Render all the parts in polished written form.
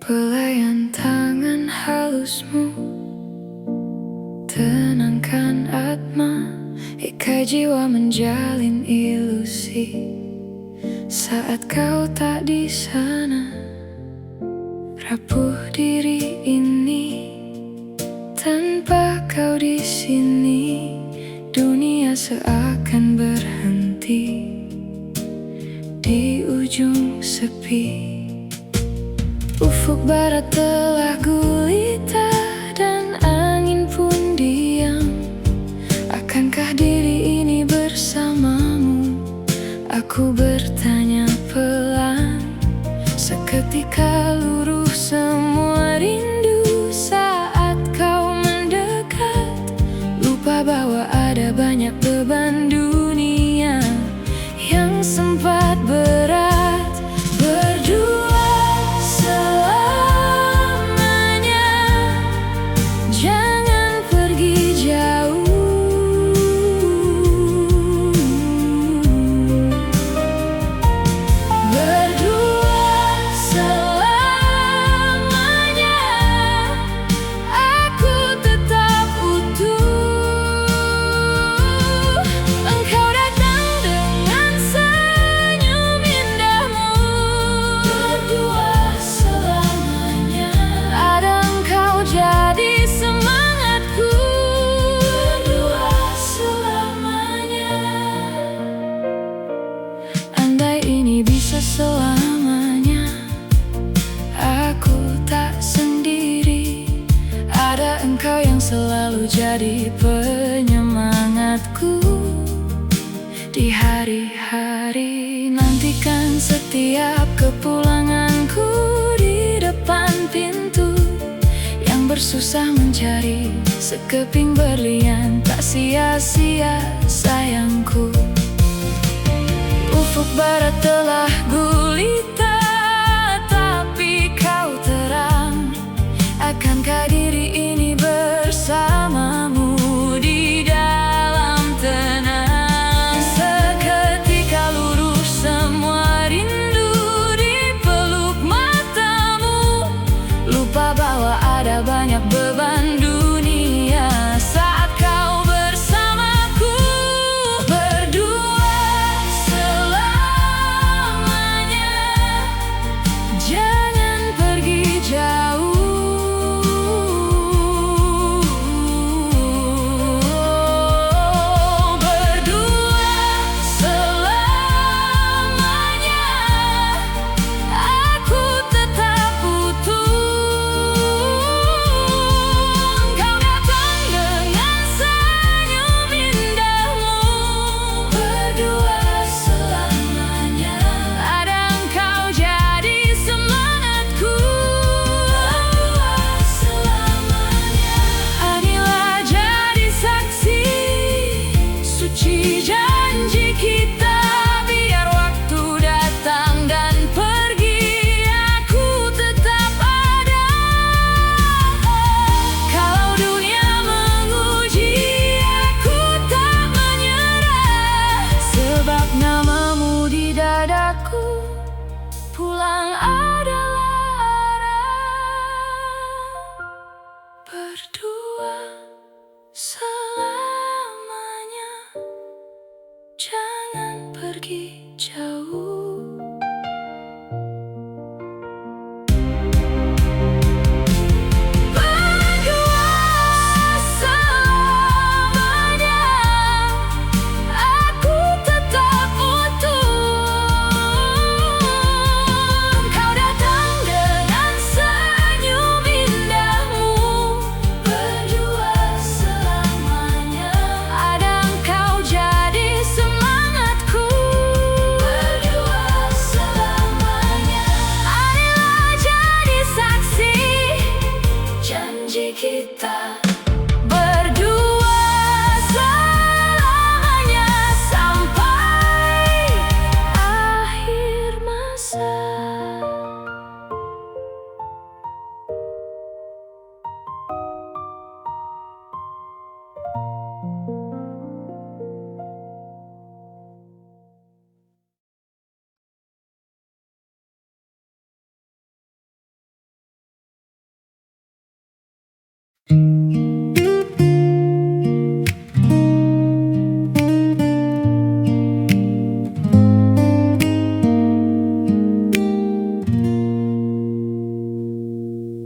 Pelayan tangan halusmu tenangkan atma, ikat jiwa menjalin ilusi. Saat kau tak di sana, rapuh diri ini. Tanpa kau di sini, dunia seakan berhenti di ujung sepi. Ufuk barat telah gulita dan angin pun diam. Akankah diri ini bersamamu? Aku bertanya pelan. Seketika luruh semua rindu saat kau mendekat. Lupa bahwa ada banyak beban dunia yang sempat berat. Berdua selamanya, jangan pergi jauh. Berdua selamanya, aku tetap utuh. Engkau datang dengan senyum indahmu. Berdua selamanya, ada engkau jadi semangatku. Berdua selamanya. Andai ini bisa selamanya, aku tak sendiri. Ada engkau yang selalu jadi penyemangatku. Di hari-hari nantikan setiap kepulanganku. Di depan pintu yang bersusah mencari sekeping berlian, tak sia-sia sayangku. Ufuk barat telah gulita, tapi kau terang. Akankah diri ini bersamamu di dalam tenang? Seketika luruh semua rindu di peluk matamu. Lupa bahwa ada banyak beban dunia saat kau bersamaku. Berdua selamanya,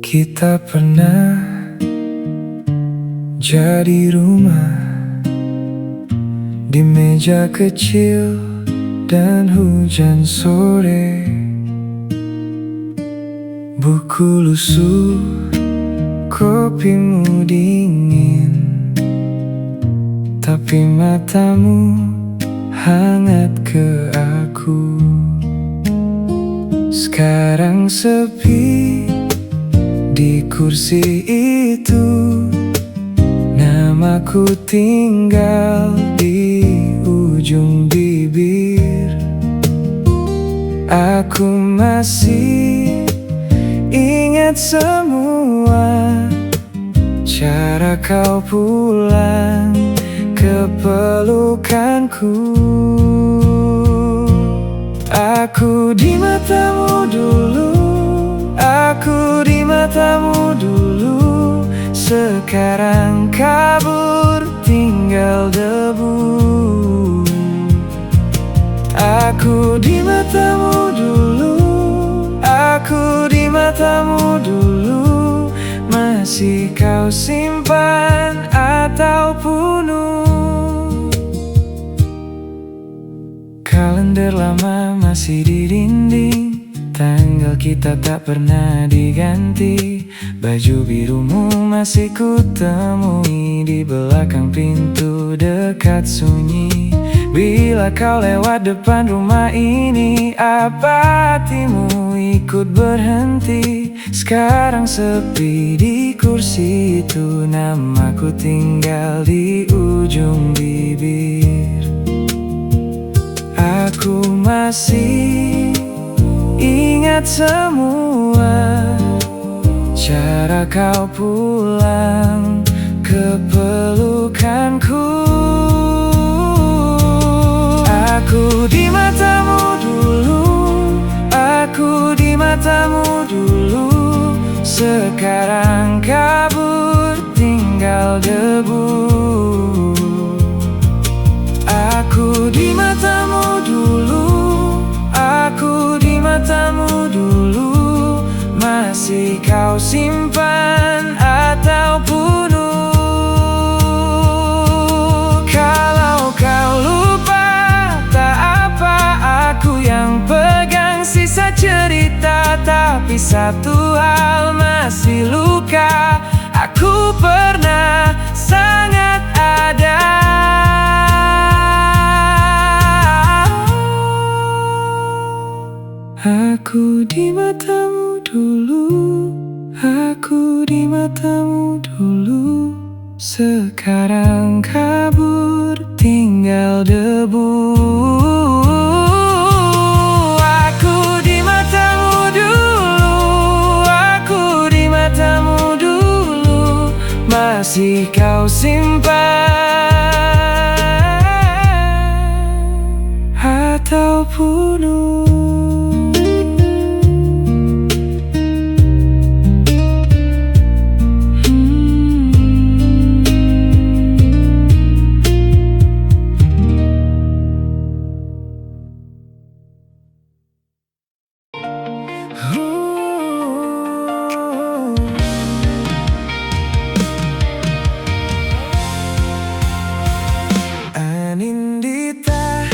Kita pernah jadi rumah di meja kecil dan hujan sore. Buku lusuh, kopimu dingin, tapi matamu hangat ke aku. Sekarang sepi di kursi itu, namaku tinggal di ujung bibir. Aku masih ingat semua cara kau pulang ke pelukanku. Aku di matamu dulu, aku di matamu dulu. Sekarang kabur tinggal debu. Aku di matamu dulu, aku di matamu dulu. Masih kau simpan atau bunuh? Kalender lama masih di dinding, tanggal kita tak pernah diganti. Baju birumu masih kutemui di belakang pintu dekat sunyi. Bila kau lewat depan rumah ini, apa hatimu ikut berhenti? Sekarang sepi di kursi itu, namaku tinggal di ujung bibir. Aku masih ingat semua cara kau pulang ke pelukanku. Aku di matamu dulu, aku di matamu dulu. Sekarang kabur tinggal debu. Aku di matamu dulu, aku di matamu dulu. Masih kau simpan atau bunuh? Kalau kau lupa, tak apa, aku yang pegang sisa cerita. Tapi satu hal masih luka, aku pernah sangat ada. Aku di matamu dulu, aku di matamu dulu. Sekarang kabur tinggal debu. Aku di matamu dulu, aku di matamu dulu. Masih kau simpan atau bunuh? Anindita,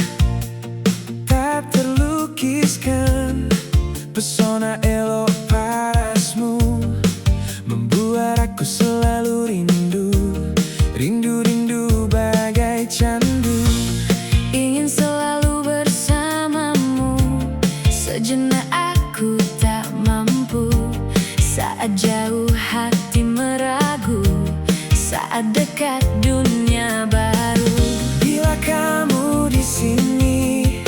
tak terlukiskan pesona elok parasmu, membuat aku selalu rindu, rindu-rindu bagai candu. Ingin selalu bersamamu, sejenak aku tak mampu. Saat jauh hati meragu, saat dekat dunia baru. Bila kamu di sini,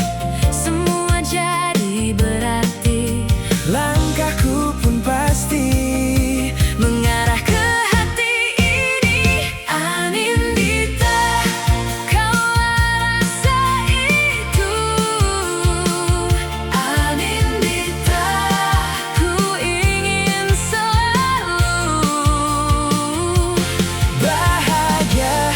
semua jadi berarti. langkahku pun pasti mengarah ke hati ini. Anindita, kaulah rasa itu. Anindita, ku ingin selalu bahagia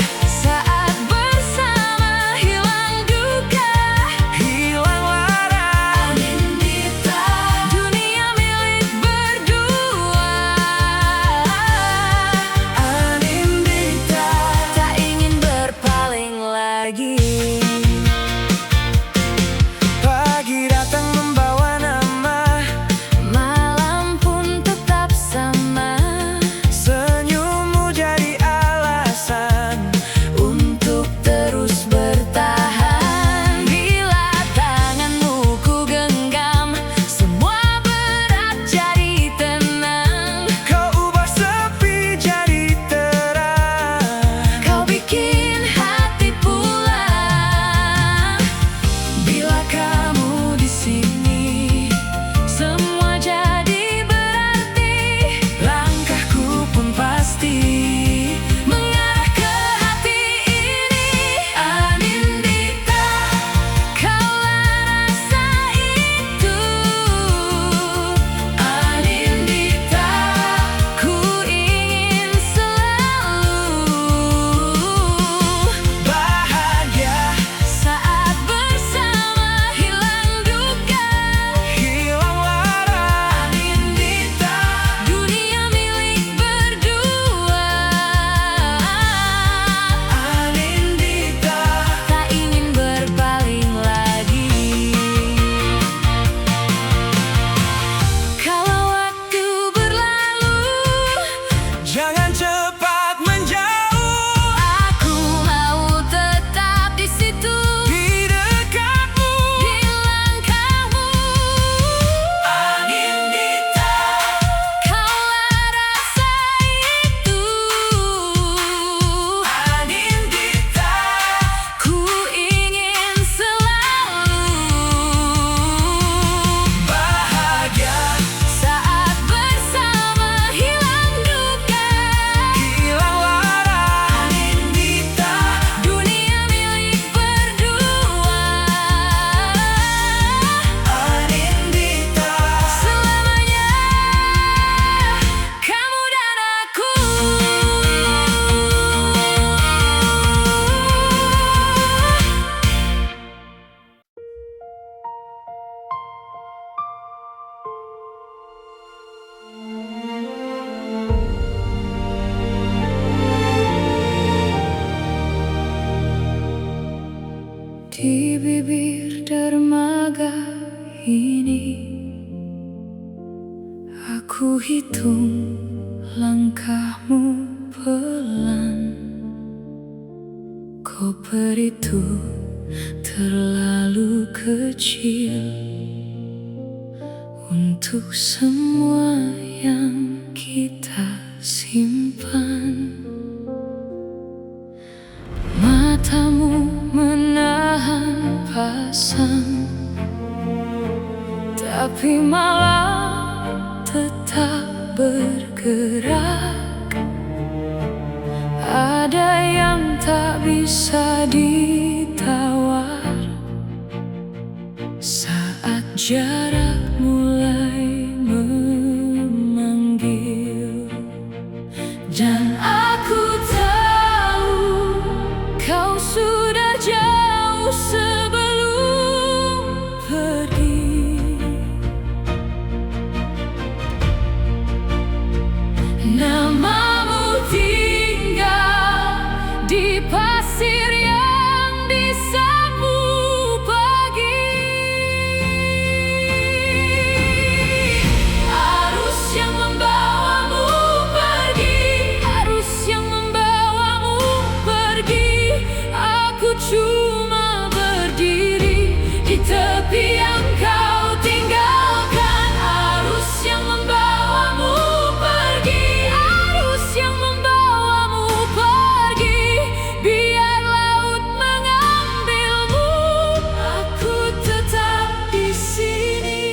Ku hitung langkahmu pelan. Koper itu terlalu kecil untuk semua yang kita simpan. Matamu menahan pasang, tapi malam tetap bergerak. Ada yang tak bisa ditawar saat jarak mulai memanggil. Dan aku tahu kau sudah jauh sebelum pergi. Namamu tinggal di pasir yang disapu pagi. Arus yang membawamu pergi, arus yang membawamu pergi. Aku cuma berdiri di tepi yang kau tinggalkan. Arus yang membawamu pergi, arus yang membawamu pergi. Biar laut mengambilmu, aku tetap di sini.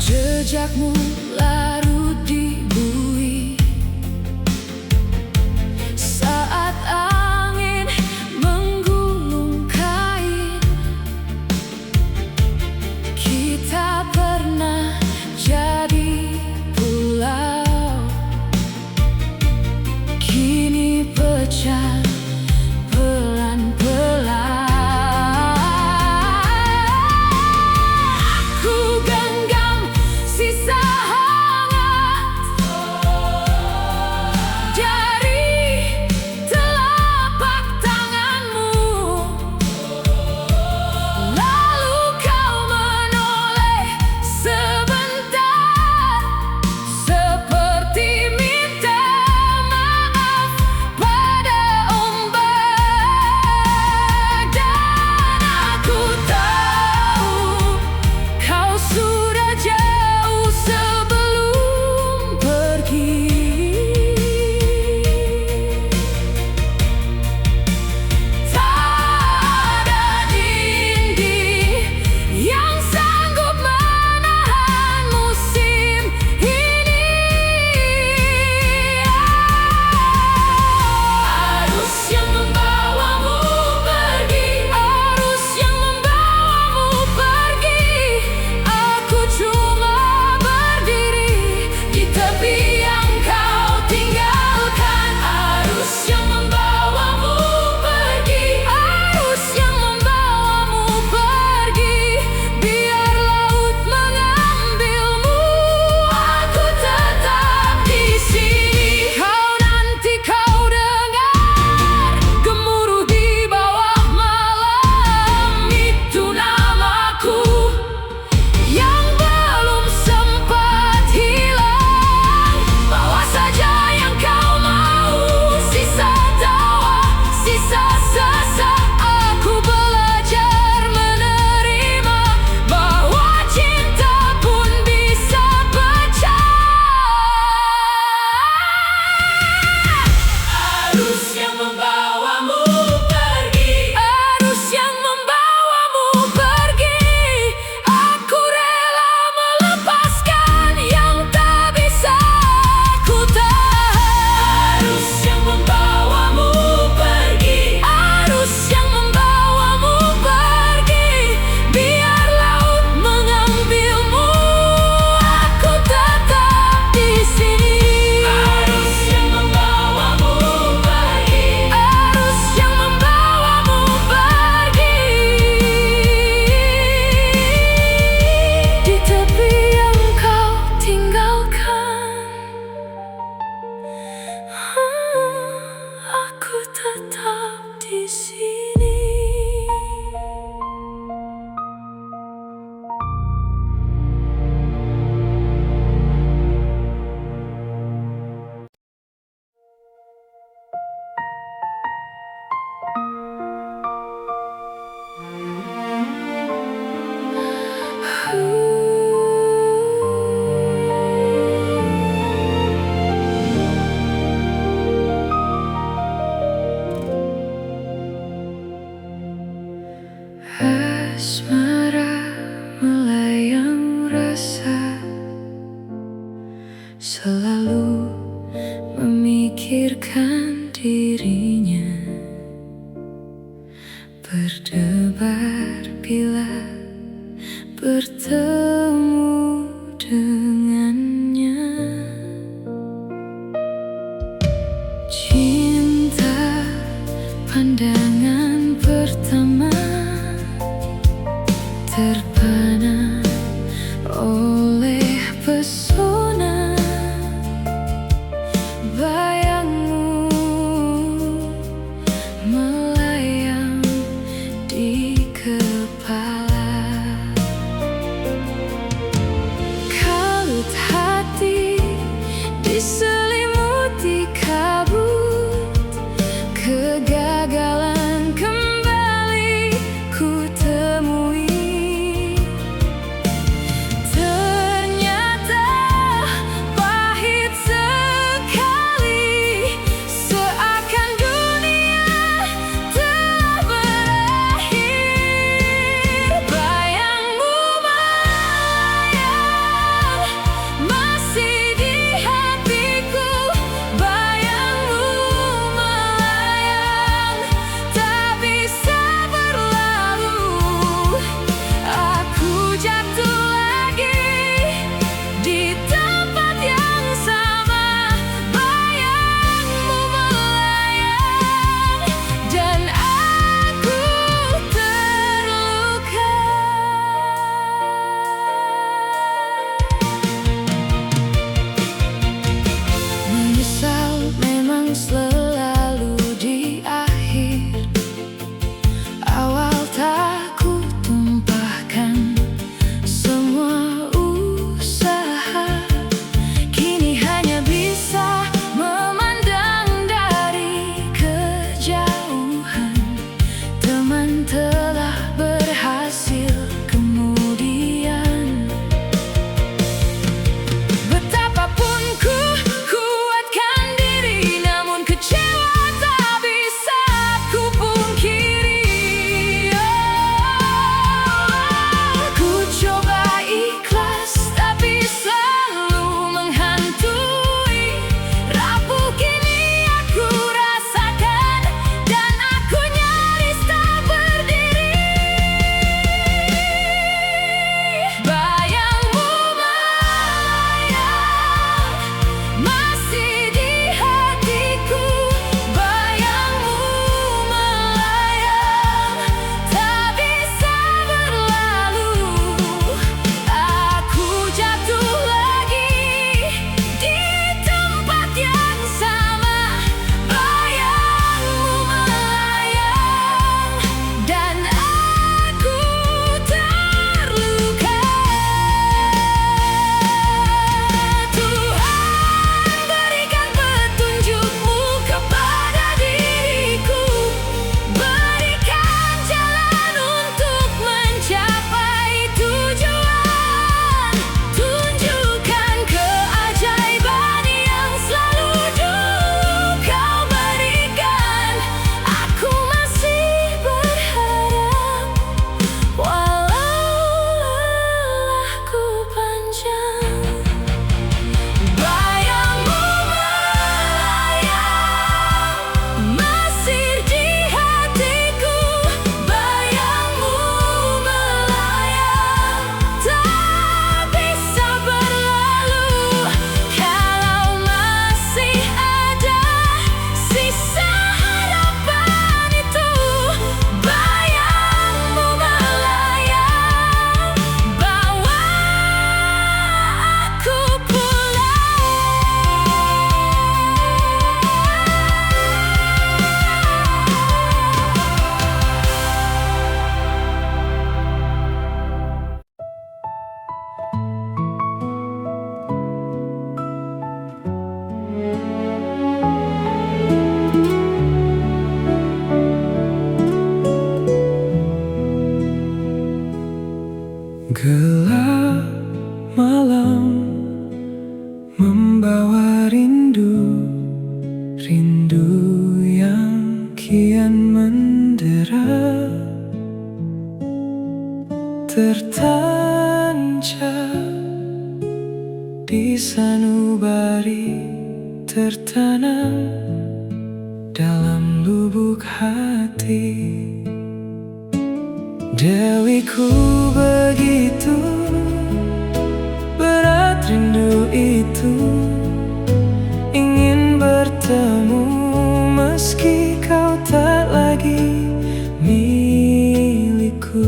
Jejakmu larut di bui saat angin menggulung kain. Kita pernah jadi pulau, kini pecah pelan-pelan. Aku genggam sisa harapan asmara melayang rasa, selalu memikirkan dirinya, berdebar bila bertemu dengannya. Cinta pandangan pertama, terpana oleh pesona bayangmu melayang di kepala. Kalut hati diselimuti kabut, kegagalan kembali ku temui. Ternyata pahit sekali, seakan dunia telah berakhir. Bayangmu melayang masih di hatiku, bayangmu melayang tak bisa berlalu. Aku jatuh lagi di tempat yang sama, bayangmu melayang dan aku terluka. Menyesal memang selalu di akhir. Awal tak ku tumpahkan semua usaha, kini hanya bisa memandang dari kejauhan. Teman telah berhasil kemudian. Betapapun ku kuatkan diri, namun kecewa tak bisa ku pungkiri. Ku coba ikhlas tapi selalu menghantui. Rapuh kini aku rasakan dan aku nyaris tak berdiri. Bayangmu melayang masih di hatiku, bayangmu melayang tak bisa berlalu. Aku jatuh lagi di tempat yang sama, bayangmu melayang dan aku terluka. Tuhan, berikan petunjuk-Mu kepada diriku, berikan jalan untuk mencapai tujuan. Tunjukkan keajaiban yang selalu dulu Kau berikan. Aku masih berharap walau lelahku panjang. Bayangmu melayang masih di hatiku, bayangmu melayang tak bisa berlalu. Kalau masih ada sisa harapan itu, bayangmu melayang bawa aku Gelap malam membawa rindu, rindu yang kian mendera. tertancap di sanubari, tertanam dalam lubuk hati. Dewiku, begitu berat rindu itu, ingin bertemu meski kau tak lagi milikku.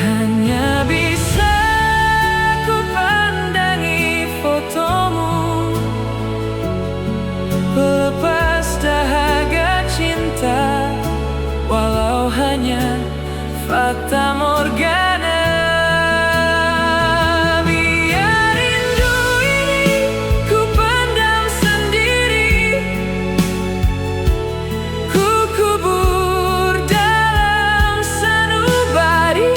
Hanya bisa ku pandangi fotomu, lepas dahaga cinta, walau hanya fata morgana. Biar rindu ini ku pendam sendiri, ku kubur dalam sanubari,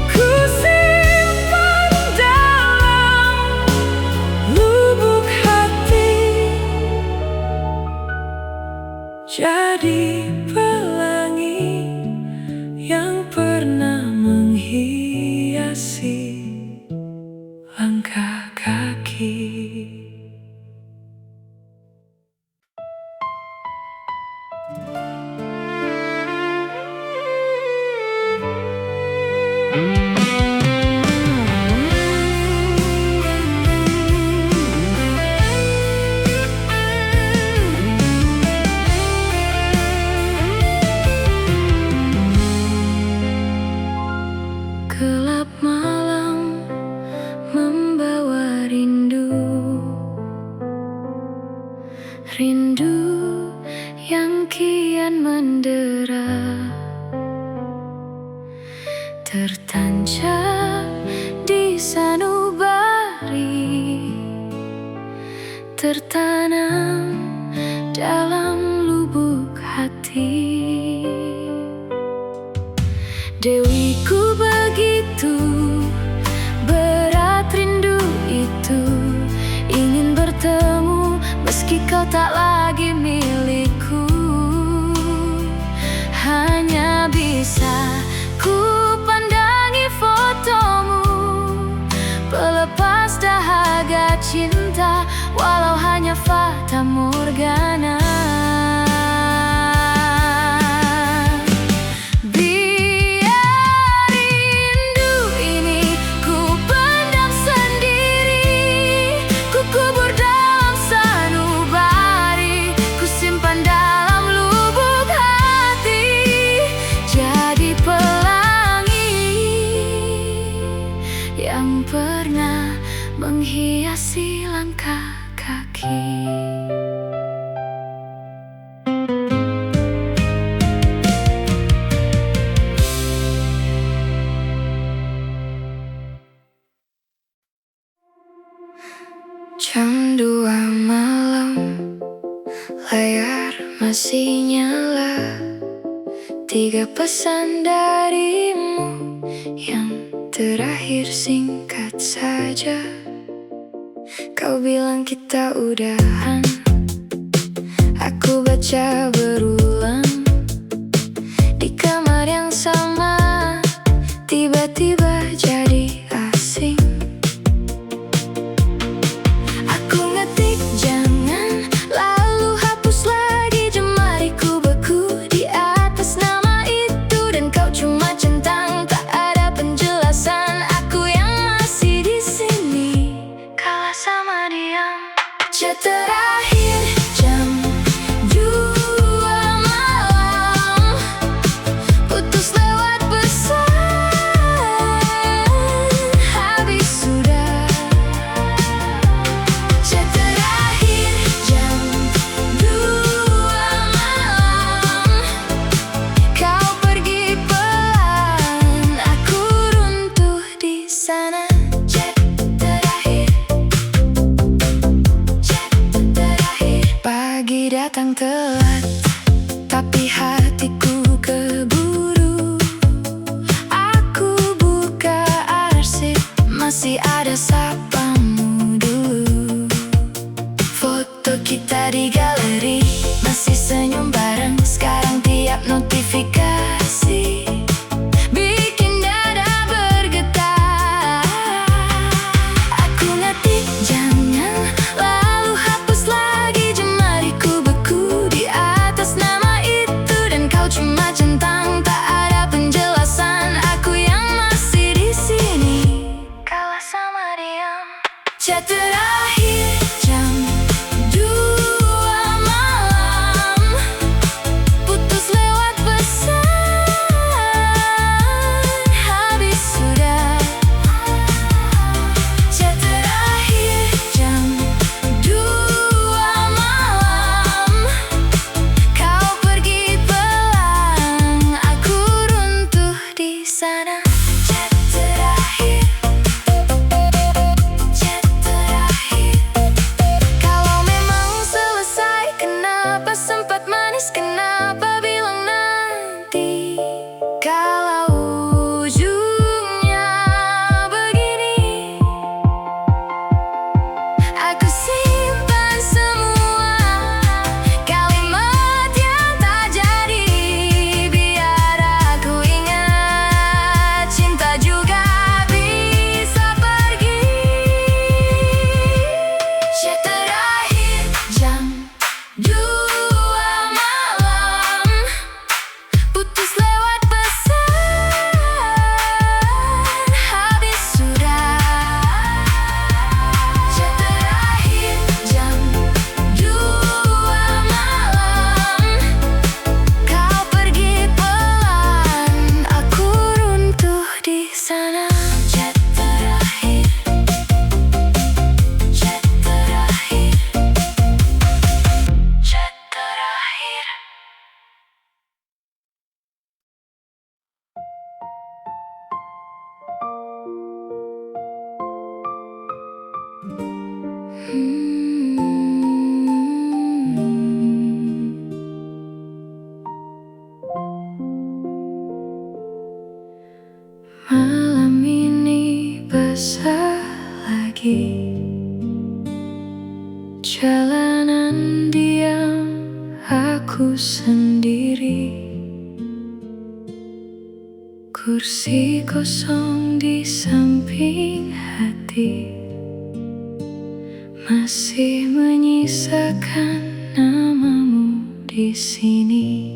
ku simpan dalam lubuk hati, jadi pelangi yang pernah menghiasi langkah kaki. Gelap malam membawa rindu, rindu yang kian mendera, tertancap di sanubari, tertanam dalam lubuk hati. Dewiku, begitu berat rindu itu, ingin bertemu meski kau tak lagi milikku. Hanya bisa ku pandangi fotomu, pelepas dahaga cinta, walau hanya fata morgana. Yang pernah menghiasi langkah kaki. Jam 2 malam, layar masih nyala. 3 pesan darimu yang terakhir singkat saja. Kau bilang kita udahan, aku baca berulang di kamar yang sama, tiba-tiba jadi asing. Aku ngetik jangan, lalu hapus lagi, jemariku beku di atas nama itu, dan kau cuma centang, tak ada penjelasan. Aku yang masih di sini, kalah sama diam. Chat terakhir jam 2 malam, putus lewat biasa lagi. Jalanan diam, aku sendiri. Kursi kosong di samping hati, masih menyisakan namamu di sini.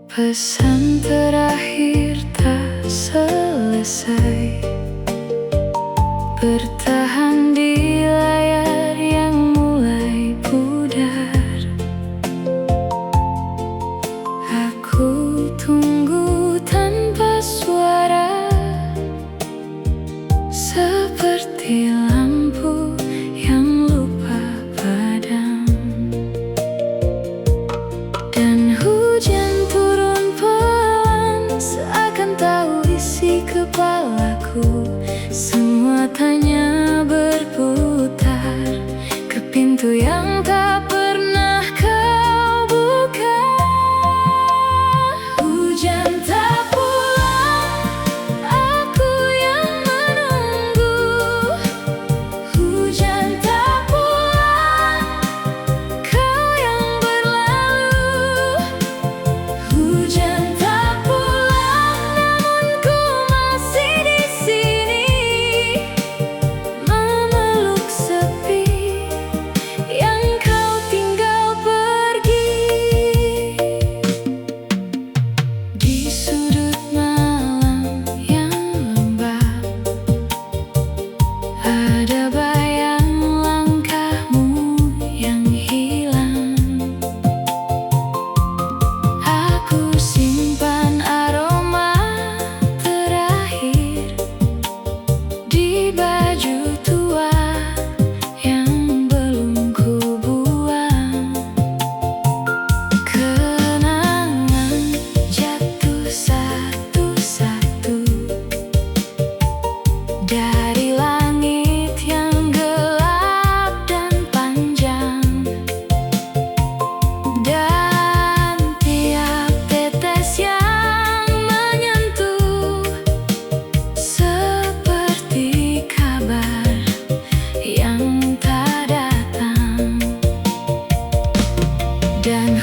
Pesan terakhir tak selesai, bertahan di layar yang mulai pudar. Aku tunggu tanpa suara, seperti lampu yang lupa padam. Dan hujan turun pelan, seakan tahu isi kepalaku. Semua tanya berputar ke pintu yang tak pernah kau buka. Hujan tak pulang, aku yang menunggu. Hujan tak pulang, kau yang berlalu. Hujan tak pulang, namun ku masih di sini, memeluk sepi yang kau tinggal pergi. Di sudut malam yang lembab, ada bayang langkahmu yang hilang. Aku simpan aroma terakhir di baju tua yang belum ku buang. Kenangan jatuh satu-satu dari langit yang gelap dan panjang. Dan tiap tetes yang menyentuh, seperti kabar yang tak datang. Dan